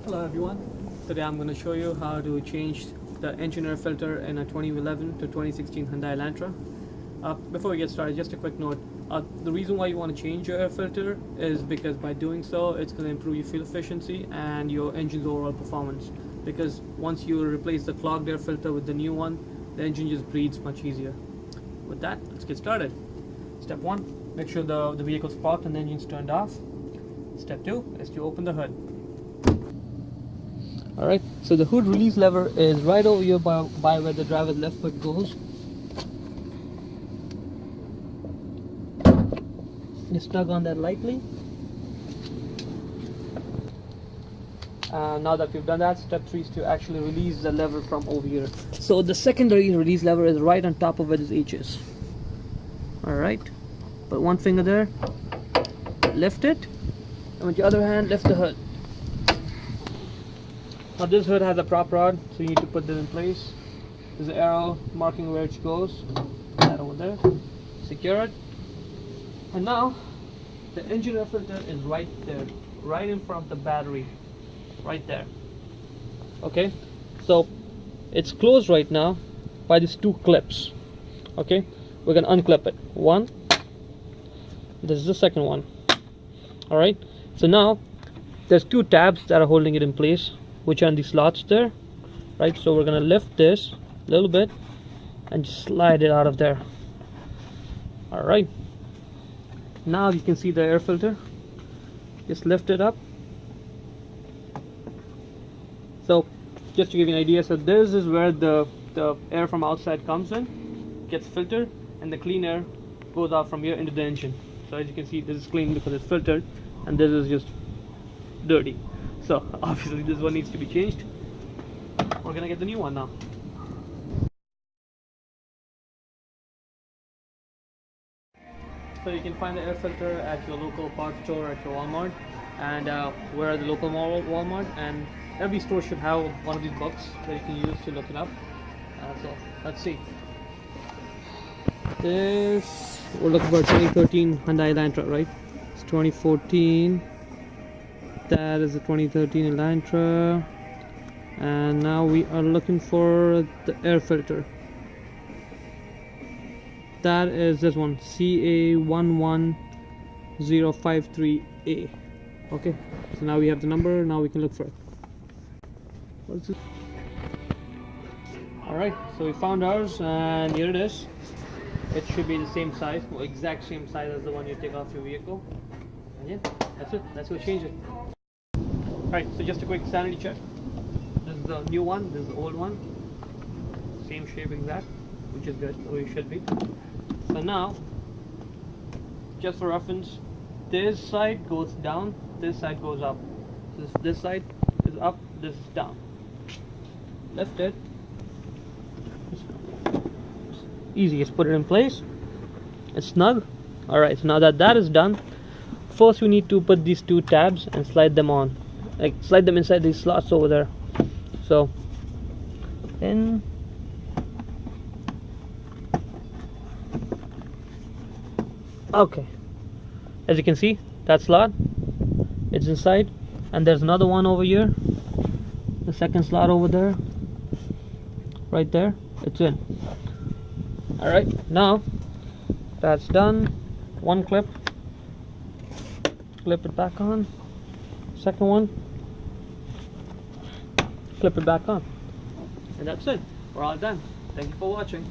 Hello everyone, today I'm going to show you how to change the engine air filter in a 2011 to 2016 Hyundai Elantra. Before we get started, just a quick note. The reason why you want to change your air filter is because by doing so it's going to improve your fuel efficiency and your engine's overall performance, because once you replace the clogged air filter with the new one, the engine just breathes much easier. With that, let's get started. Step 1, make sure the vehicle's parked and the engine's turned off. Step 2 is to open the hood. Alright, so the hood release lever is right over here by where the driver's left foot goes. Just tug on that lightly. Now that we've done that, step 3 is to actually release the lever from over here. So the secondary release lever is right on top of where this H is. Alright, put one finger there, lift it, and with your other hand, lift the hood. Now this hood has a prop rod, so you need to put this in place. There's an arrow marking where it goes. That over there. Secure it. And now the engine air filter is right there, right in front of the battery, right there. Okay, so it's closed right now by these two clips. Okay, we're gonna unclip it. One. This is the second one. All right. So now there's two tabs that are holding it in place, which are in the slots there, right? So we're gonna lift this a little bit and just slide it out of there. All right, now you can see the air filter. Just lift it up. So just to give you an idea, so this is where the air from outside comes in, gets filtered, and the clean air goes out from here into the engine. So as you can see, this is clean because it's filtered, and this is just dirty. So obviously this one needs to be changed. We're gonna get the new one now. So you can find the air filter at your local parts store, at your Walmart, and we're at the local Walmart, and every store should have one of these books that you can use to look it up. So let's see. This, we're looking for 2013 Hyundai Elantra, right? It's 2014. That is the 2013 Elantra, and now we are looking for the air filter. That is this one, CA11053A. Okay, so now we have the number. Now we can look for it. What's this? Alright, so we found ours, and here it is. It should be the same size, well, exact same size as the one you take off your vehicle. And yeah, that's it. Let's go change it. Alright, so just a quick sanity check. This is the new one, this is the old one. Same shape exact, which is good, the way it should be. So now, just for reference, this side goes down, this side goes up. So this side is up, this is down. Lift it. Easy, just put it in place. It's snug. Alright, so now that that is done, first we need to put these two tabs and slide them on. Like slide them inside these slots over there. So in, okay, as you can see, that slot, it's inside, and there's another one over here, the second slot over there, right there, it's in. Alright, now that's done, one clip it back on, second one, clip it back on, and that's it. We're all done. Thank you for watching.